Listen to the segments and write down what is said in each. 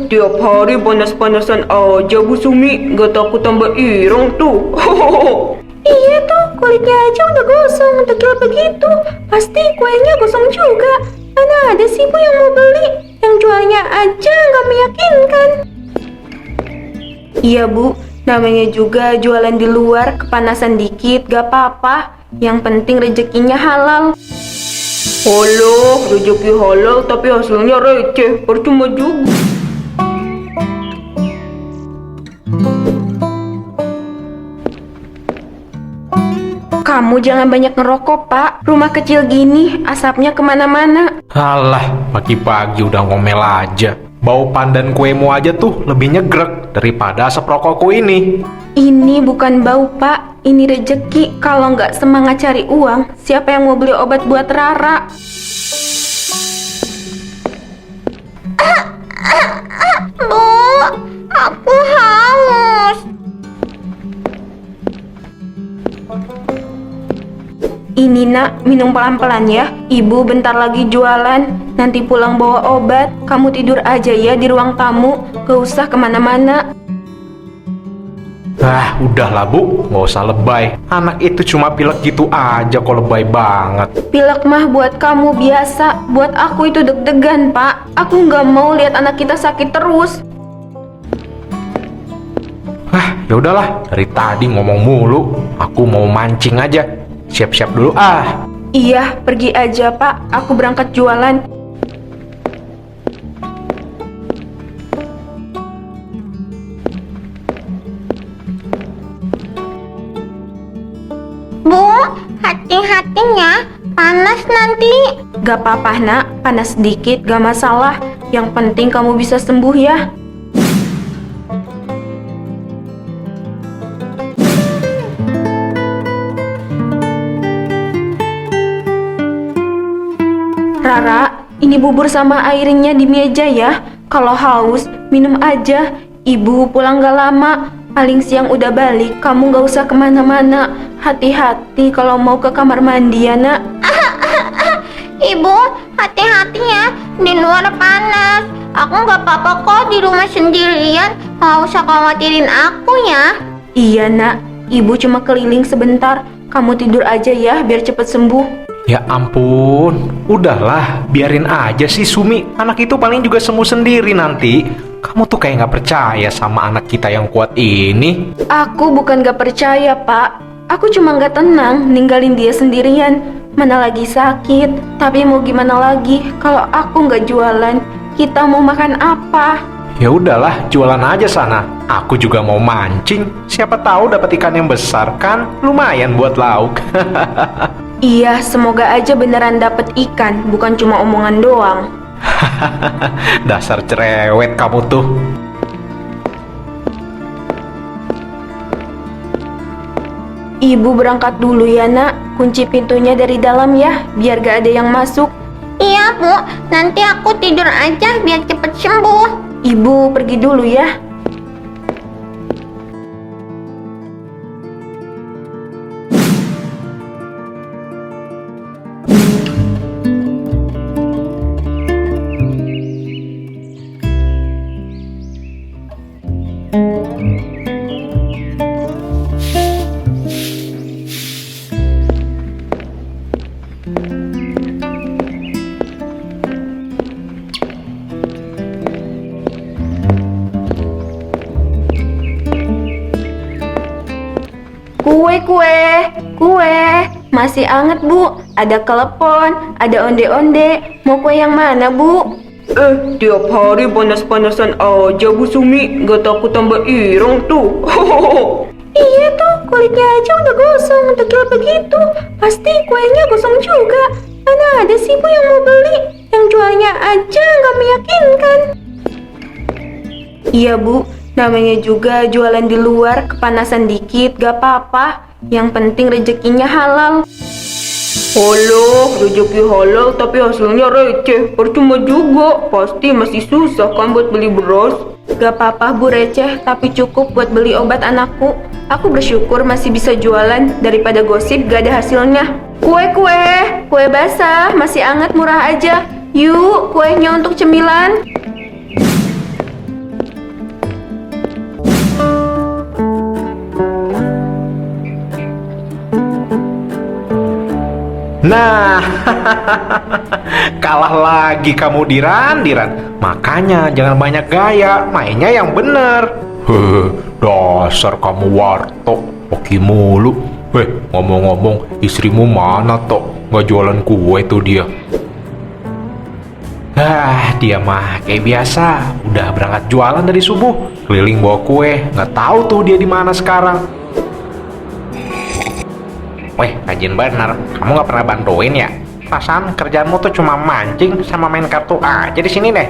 Tiap hari panas-panasan aja Bu Sumi, gak takut tambah irong tuh. Iya tuh, kulitnya aja udah gosong, tegel begitu. Pasti kuenya gosong juga. Mana ada sih Bu yang mau beli? Yang jualnya aja nggak meyakinkan. Iya Bu, namanya juga jualan di luar, kepanasan dikit gak apa-apa. Yang penting rezekinya halal. Halo, rezeki halal tapi hasilnya receh, percuma juga. Kamu jangan banyak ngerokok, Pak. Rumah kecil gini, asapnya kemana-mana. Alah, pagi-pagi udah ngomel aja. Bau pandan kuemu aja tuh lebih nyegrek daripada asap rokokku ini. Ini bukan bau, Pak. Ini rejeki. Kalau nggak semangat cari uang, siapa yang mau beli obat buat Rara? Bu, aku haus. Ini nak, minum pelan-pelan ya. Ibu bentar lagi jualan. Nanti pulang bawa obat. Kamu tidur aja ya di ruang tamu. Gak usah kemana-mana. Udahlah Bu, nggak usah lebay. Anak itu cuma pilek gitu aja kok lebay banget. Pilek mah buat kamu biasa. Buat aku itu deg-degan, Pak. Aku nggak mau lihat anak kita sakit terus. Ya udahlah, dari tadi ngomong mulu. Aku mau mancing aja. Siap-siap dulu ah. Iya, pergi aja, Pak. Aku berangkat jualan. Bu, hati-hatinya, panas nanti. Gak apa-apa, nak. Panas sedikit, gak masalah. Yang penting kamu bisa sembuh ya. Rara, ini bubur sama airnya di meja ya. Kalau haus, minum aja. Ibu pulang gak lama. Paling siang udah balik. Kamu gak usah kemana-mana. Hati-hati kalau mau ke kamar mandi ya, nak. Ibu, hati-hatinya, di luar panas. Aku nggak apa-apa kok di rumah sendirian. Nggak usah khawatirin aku ya. Iya, nak. Ibu cuma keliling sebentar. Kamu tidur aja ya, biar cepet sembuh. Ya ampun, udahlah, biarin aja sih Sumi. Anak itu paling juga sembuh sendiri nanti. Kamu tuh kayak nggak percaya sama anak kita yang kuat ini. Aku bukan gak percaya, Pak. Aku cuma gak tenang ninggalin dia sendirian. Mana lagi sakit. Tapi mau gimana lagi kalau aku gak jualan? Kita mau makan apa? Ya udahlah, jualan aja sana. Aku juga mau mancing. Siapa tahu dapat ikan yang besar kan? Lumayan buat lauk. Iya, semoga aja beneran dapet ikan, bukan cuma omongan doang. Dasar cerewet kamu tuh. Ibu berangkat dulu ya, nak. Kunci pintunya dari dalam ya, biar gak ada yang masuk. Iya Bu, nanti aku tidur aja biar cepet sembuh. Ibu pergi dulu ya. Kue, masih anget Bu. Ada kelepon, ada onde-onde. Mau kue yang mana Bu? Tiap hari panas-panasan aja Bu Sumi. Gak takut tambah irong tuh. Iya tuh, kulitnya aja udah gosong, tegel begitu. Pasti kuenya gosong juga. Mana ada sih Bu yang mau beli? Yang jualnya aja nggak meyakinkan. Iya Bu, namanya juga jualan di luar, kepanasan dikit gak apa-apa. Yang penting rezekinya halal. Halo, rezeki halal tapi hasilnya receh, percuma juga. Pasti masih susah kan buat beli beras. Gak apa-apa Bu, receh tapi cukup buat beli obat anakku. Aku bersyukur masih bisa jualan daripada gosip gak ada hasilnya. Kue basah, masih anget, murah aja. Yuk, kuenya untuk cemilan. Nah, kalah lagi kamu Diran. Makanya jangan banyak gaya, mainnya yang bener. Hehe, dasar kamu warto, oke mulu. Ngomong-ngomong, istrimu mana Tok? Nggak jualan kue tuh dia. Dia mah kayak biasa, udah berangkat jualan dari subuh, keliling bawa kue, nggak tahu tuh dia di mana sekarang. Rajin bener, kamu nggak pernah bantuin ya? Perasaan kerjaanmu tuh cuma mancing sama main kartu aja di sini deh.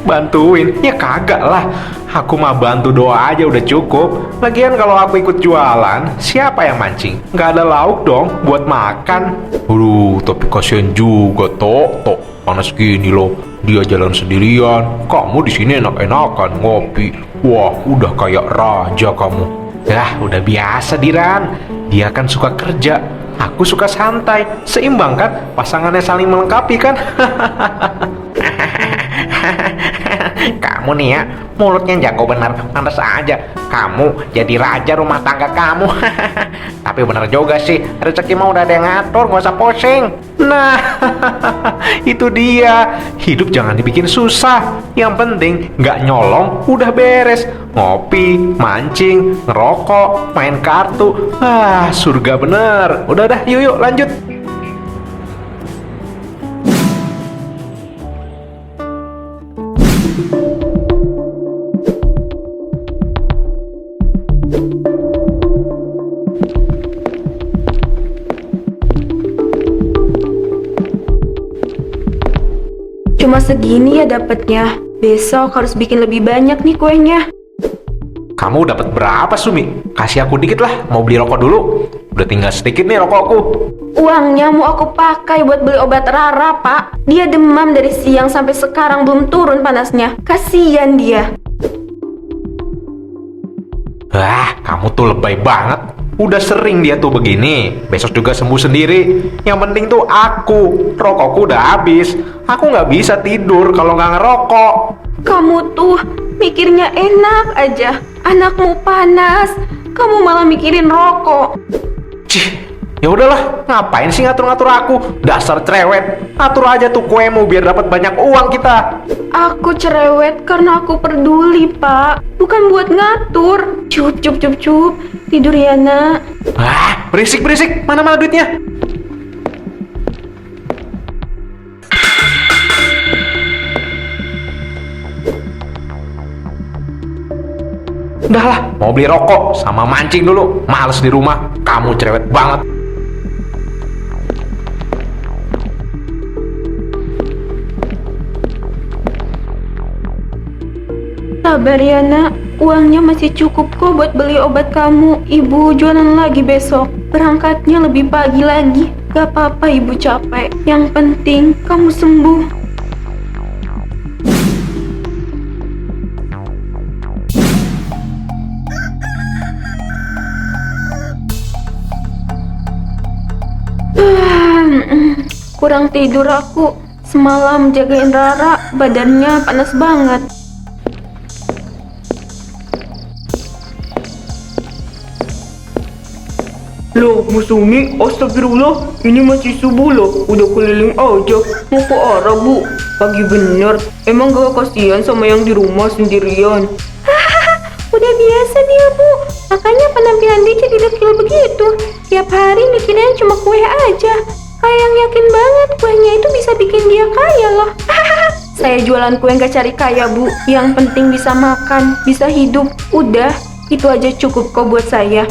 Bantuin? Ya kagak lah. Aku mah bantu doa aja udah cukup. Lagian kalau aku ikut jualan, siapa yang mancing? Nggak ada lauk dong buat makan. Tapi kasihan juga Tok. Panas gini loh. Dia jalan sendirian. Kamu di sini enak-enakan ngopi. Wah, udah kayak raja kamu. Udah biasa Diran. Dia kan suka kerja, aku suka santai. Seimbang kan? Pasangannya saling melengkapi kan? Kamu nih ya, mulutnya jago benar. Pantas aja kamu jadi raja rumah tangga kamu. Tapi benar juga sih, rezeki mah udah ada yang ngatur, gak usah pusing. Nah, itu dia. Hidup jangan dibikin susah. Yang penting nggak nyolong, udah beres. Ngopi, mancing, ngerokok, main kartu. Surga bener. Udah, yuk lanjut. Cuma segini ya dapatnya. Besok harus bikin lebih banyak nih kuenya. Kamu dapat berapa Sumi? Kasih aku dikit lah, mau beli rokok dulu. Udah tinggal sedikit nih rokokku. Uangnya mau aku pakai buat beli obat Rara, Pak. Dia demam dari siang sampai sekarang belum turun panasnya. Kasian dia. Kamu tuh lebay banget. Udah sering dia tuh begini. Besok juga sembuh sendiri. Yang penting tuh aku. Rokokku udah habis. Aku nggak bisa tidur kalau nggak ngerokok. Kamu tuh mikirnya enak aja. Anakmu panas. Kamu malah mikirin rokok. Ya udahlah, ngapain sih ngatur-ngatur aku? Dasar cerewet. Atur aja tuh kuemu biar dapat banyak uang kita. Aku cerewet karena aku peduli, Pak. Bukan buat ngatur. Cup. Tidur ya, Nak. Berisik. Mana duitnya? Udahlah, mau beli rokok sama mancing dulu. Males di rumah. Kamu cerewet banget. Sabar ya, Nak. Uangnya masih cukup kok buat beli obat kamu. Ibu jualan lagi besok. Berangkatnya lebih pagi lagi. Gak apa-apa ibu capek. Yang penting kamu sembuh. Kurang tidur aku. Semalam jagain Rara. Badannya panas banget. Loh, Musumi, astagfirullah, ini masih subuh loh, udah keliling aja, mau ke arah bu, pagi bener, emang gak kasihan sama yang di rumah sendirian? Udah biasa dia, Bu. Makanya penampilan dia jadi dekil begitu. Tiap hari mikirnya cuma kue aja. Kayak yang yakin banget kuenya itu bisa bikin dia kaya loh. Saya jualan kue nggak cari kaya, Bu. Yang penting bisa makan, bisa hidup. Udah, itu aja cukup kok buat saya.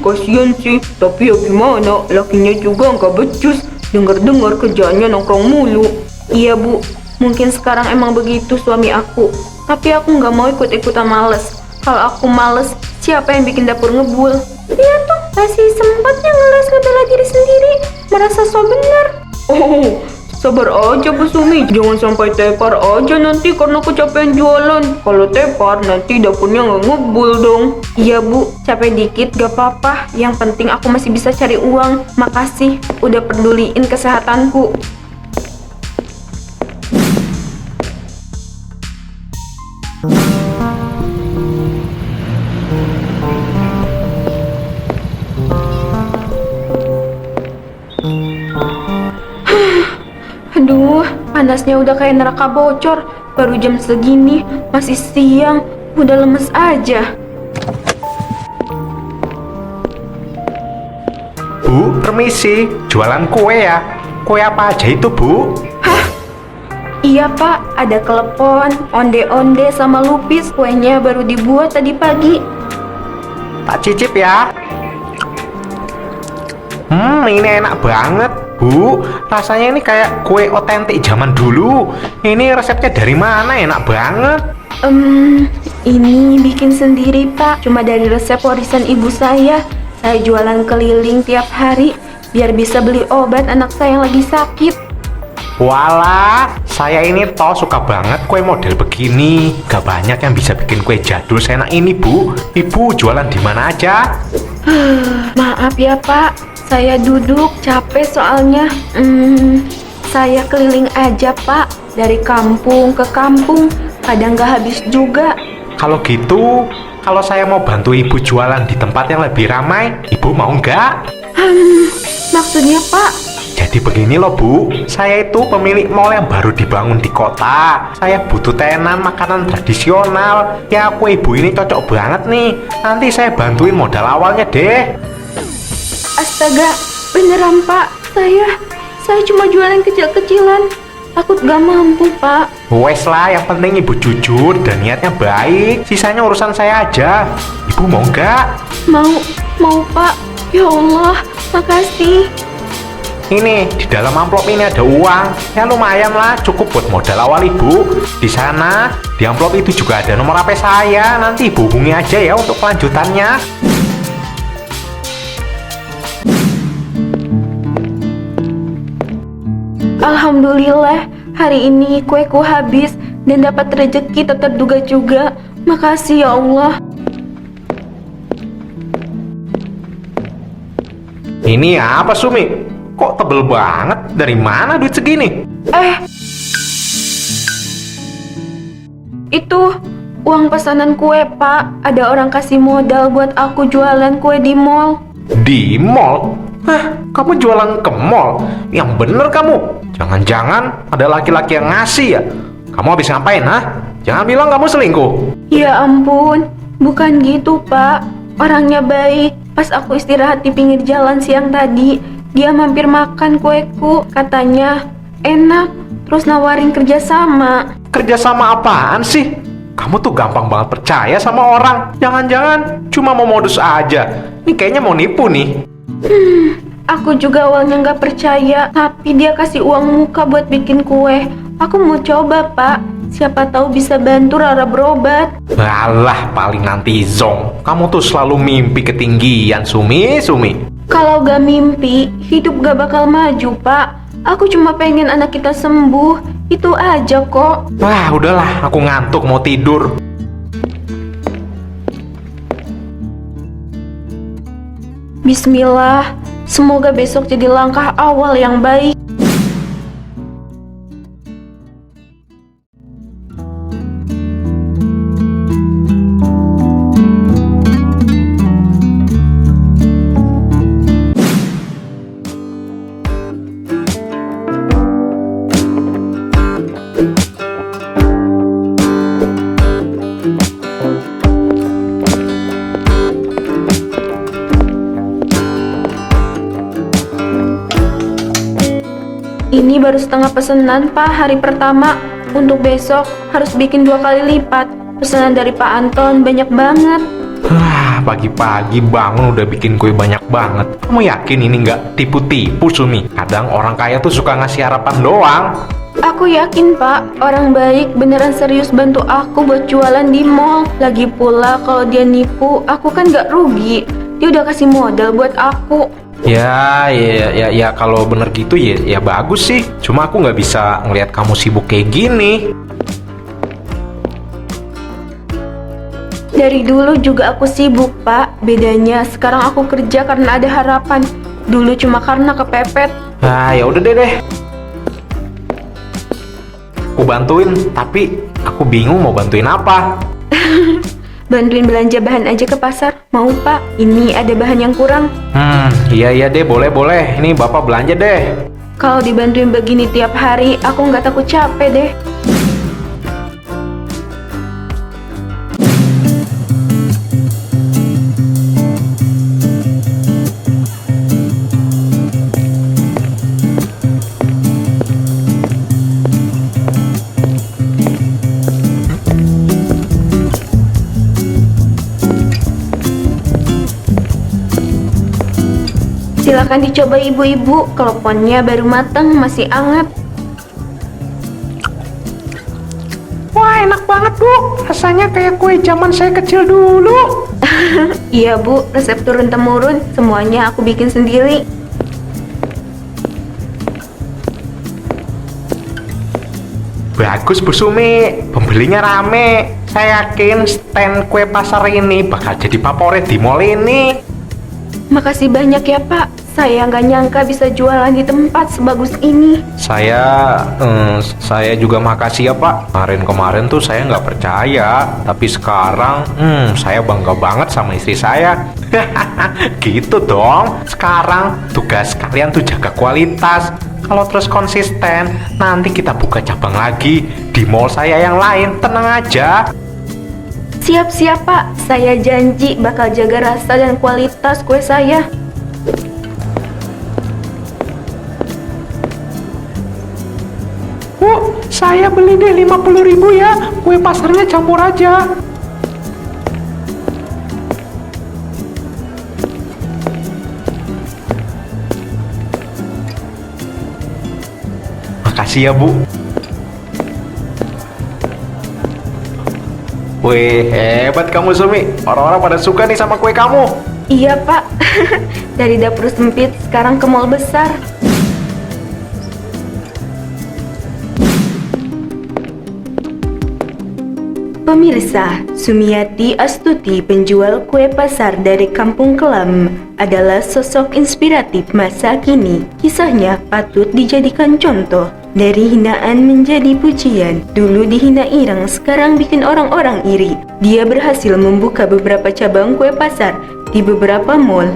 Kasihan sih, tapi ya gimana, lakinya juga nggak becus, dengar-dengar kerjaannya nongkrong mulu. Iya, Bu. Mungkin sekarang emang begitu suami aku. Tapi aku nggak mau ikut-ikutan males. Kalau aku males, siapa yang bikin dapur ngebul? Dia tuh masih sempatnya ngebela diri sendiri. Merasa so bener. Oh, sabar aja Bu Sumi, jangan sampai tepar aja nanti karena kecapean jualan. Kalau tepar nanti dapurnya nggak ngebul dong. Iya, Bu, capek dikit gak apa-apa. Yang penting aku masih bisa cari uang. Makasih udah peduliin kesehatanku. Panasnya udah kayak neraka bocor. Baru jam segini, masih siang. Udah lemes aja. Bu, permisi, jualan kue ya? Kue apa aja itu, Bu? Iya pak, ada klepon, onde-onde sama lupis. Kuenya baru dibuat tadi pagi. Tak cicip ya. Ini enak banget, Bu. Rasanya ini kayak kue otentik zaman dulu. Ini resepnya dari mana? Enak banget. Ini bikin sendiri pak. Cuma dari resep warisan ibu saya. Saya jualan keliling tiap hari biar bisa beli obat anak saya yang lagi sakit. Walah, saya ini toh suka banget kue model begini. Gak banyak yang bisa bikin kue jadul seenak ini, Bu. Ibu jualan di mana aja? Maaf ya pak, saya duduk capek soalnya. Saya keliling aja pak, dari kampung ke kampung. Kadang gak habis juga. Kalau gitu, kalau saya mau bantu ibu jualan di tempat yang lebih ramai, ibu mau nggak? Maksudnya pak? Jadi begini loh Bu, saya itu pemilik mall yang baru dibangun di kota. Saya butuh tenan makanan tradisional. Ya aku ibu ini cocok banget nih. Nanti saya bantuin modal awalnya deh. Astaga, beneran pak. Saya cuma jualan kecil-kecilan. Takut gak mampu pak. Wes lah, yang penting ibu jujur dan niatnya baik. Sisanya urusan saya aja. Ibu mau nggak? Mau pak. Ya Allah, makasih. Ini di dalam amplop ini ada uang. Ya lumayan lah, cukup buat modal awal ibu. Di sana, di amplop itu juga ada nomor HP saya. Nanti ibu hubungi aja ya untuk kelanjutannya. Alhamdulillah, hari ini kueku habis dan dapat rezeki tak terduga juga. Makasih ya Allah. Ini apa Sumi? Kok tebel banget? Dari mana duit segini? Itu uang pesanan kue pak. Ada orang kasih modal buat aku jualan kue di mall. Di mall? Hah, kamu jualan ke mall? Yang bener kamu. Jangan-jangan ada laki-laki yang ngasih ya? Kamu habis ngapain, ha? Jangan bilang kamu selingkuh. Ya ampun, bukan gitu pak. Orangnya baik. Pas aku istirahat di pinggir jalan siang tadi, dia mampir makan kueku. Katanya enak, terus nawarin kerjasama. Kerjasama apaan sih? Kamu tuh gampang banget percaya sama orang. Jangan-jangan cuma mau modus aja. Ini kayaknya mau nipu nih. Aku juga awalnya nggak percaya, tapi dia kasih uang muka buat bikin kue. Aku mau coba pak, siapa tahu bisa bantu Rara berobat. Alah, paling nanti zong. Kamu tuh selalu mimpi ketinggian, Sumi. Kalau gak mimpi, hidup gak bakal maju pak. Aku cuma pengen anak kita sembuh, itu aja kok. Wah, udahlah, aku ngantuk mau tidur. Bismillah, semoga besok jadi langkah awal yang baik. Ini baru setengah pesanan pak hari pertama. Untuk besok harus bikin 2 kali lipat. Pesanan dari Pak Anton banyak banget. Pagi-pagi bangun udah bikin kue banyak banget. Kamu yakin ini nggak tipu-tipu, Sumi? Kadang orang kaya tuh suka ngasih harapan doang. Aku yakin pak, orang baik beneran serius bantu aku buat jualan di mall. Lagi pula kalau dia nipu, aku kan gak rugi. Dia udah kasih modal buat aku. Ya, kalau bener gitu ya bagus sih. Cuma aku nggak bisa ngelihat kamu sibuk kayak gini. Dari dulu juga aku sibuk pak. Bedanya sekarang aku kerja karena ada harapan. Dulu cuma karena kepepet. Ya udah deh. Aku bantuin, tapi aku bingung mau bantuin apa. Bantuin belanja bahan aja ke pasar. Mau pak? Ini ada bahan yang kurang. Iya deh, boleh. Ini Bapak belanja deh. Kalau dibantuin begini tiap hari, aku nggak takut capek deh. Silakan dicoba ibu-ibu, keleponnya baru matang, masih anget. Wah, enak banget, Bu. Rasanya kayak kue zaman saya kecil dulu. Iya bu, resep turun-temurun, semuanya aku bikin sendiri. Bagus, Bu Sumi. Pembelinya rame. Saya yakin stand kue pasar ini bakal jadi favorit di mall ini. Makasih banyak ya pak, saya nggak nyangka bisa jualan di tempat sebagus ini. Saya juga makasih ya Pak. Kemarin tuh saya nggak percaya, tapi sekarang saya bangga banget sama istri saya. Gitu dong. Sekarang tugas kalian tuh jaga kualitas. Kalau terus konsisten, nanti kita buka cabang lagi di mall saya yang lain. Tenang aja. Siap-siap pak, saya janji bakal jaga rasa dan kualitas kue saya. Bu, saya beli deh 50.000 ya. Kue pasarnya campur aja. Makasih ya, Bu. Wih, hebat kamu Sumi. Orang-orang pada suka nih sama kue kamu. Iya pak, dari dapur sempit sekarang ke mall besar. Pemirsa, Sumiati Astuti, penjual kue pasar dari Kampung Kelam, adalah sosok inspiratif masa kini. Kisahnya patut dijadikan contoh. Dari hinaan menjadi pujian. Dulu dihina Ireng, sekarang bikin orang-orang iri. Dia berhasil membuka beberapa cabang kue pasar di beberapa mall.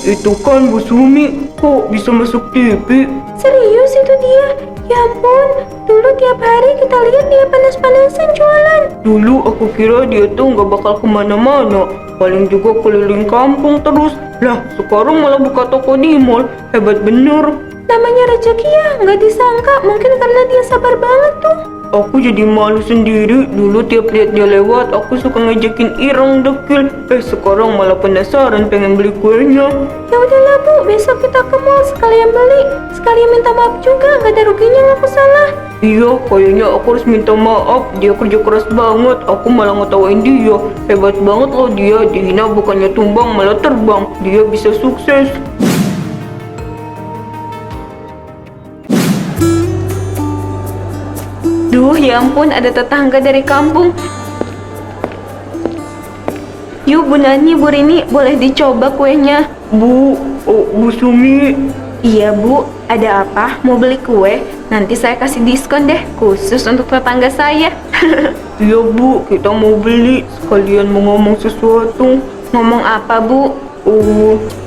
Itu kan Bu Sumi. Kok bisa masuk TV? Serius itu dia? Ya ampun, dulu tiap hari kita lihat dia panas-panasan jualan. Dulu aku kira dia tuh nggak bakal kemana-mana. Paling juga keliling kampung terus. Lah, sekarang malah buka toko di mall. Hebat bener. Namanya rezeki ya, nggak disangka. Mungkin karena dia sabar banget tuh. Aku jadi malu sendiri. Dulu tiap lihat dia lewat, aku suka ngajakin Ireng dekil. Sekarang malah penasaran pengen beli kuenya. Ya udahlah bu, besok kita ke mall sekalian beli. Sekalian minta maaf juga, nggak ada ruginya ngaku salah. Iya, kayaknya aku harus minta maaf. Dia kerja keras banget, aku malah ngetawain dia. Hebat banget loh dia, dihina bukannya tumbang malah terbang. Dia bisa sukses. Duh, ya ampun, ada tetangga dari kampung. Yuk Bu Nani, Bu Rini, boleh dicoba kuenya? Bu Sumi. Iya Bu, ada apa? Mau beli kue? Nanti saya kasih diskon deh, khusus untuk tetangga saya. Iya Bu, kita mau beli. Sekalian mau ngomong sesuatu. Ngomong apa Bu?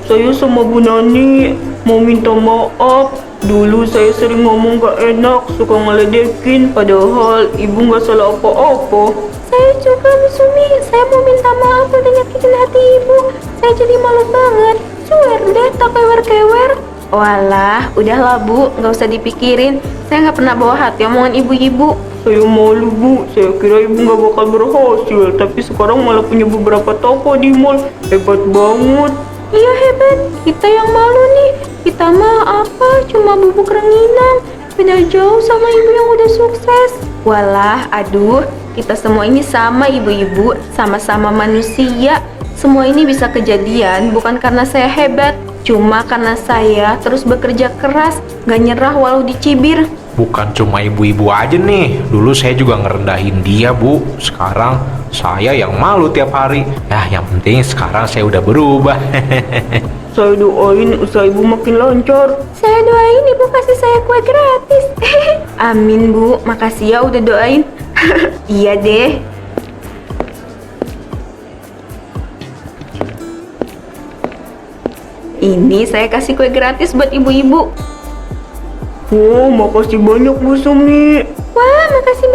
Saya sama Bu Nani mau minta maaf. Dulu saya sering ngomong gak enak, suka ngeledekin, padahal ibu gak salah apa-apa. Saya juga Bu Sumi, saya mau minta maaf udah nyakitin hati ibu. Saya jadi malu banget. Swear deh, tak kewer-kewer. Walah, udahlah Bu, nggak usah dipikirin. Saya nggak pernah bawa hati omongan ibu-ibu. Saya malu Bu, saya kira ibu gak bakal berhasil, tapi sekarang malah punya beberapa toko di mall. Hebat banget. Iya hebat, kita yang malu nih. Kita mah apa, cuma bubuk rengginang. Beda jauh sama ibu yang udah sukses. Walah, aduh, kita semua ini sama ibu-ibu, sama-sama manusia. Semua ini bisa kejadian bukan karena saya hebat, cuma karena saya terus bekerja keras, gak nyerah walau dicibir. Bukan cuma ibu-ibu aja nih. Dulu saya juga ngerendahin dia, Bu. Sekarang saya yang malu tiap hari. Yang penting sekarang saya udah berubah. Saya doain usaha ibu makin lancar. Saya doain ibu kasih saya kue gratis. Amin Bu, makasih ya udah doain. Iya deh. Ini saya kasih kue gratis buat ibu-ibu. Wow, makasih banyak Bu Sumi. Wah, makasih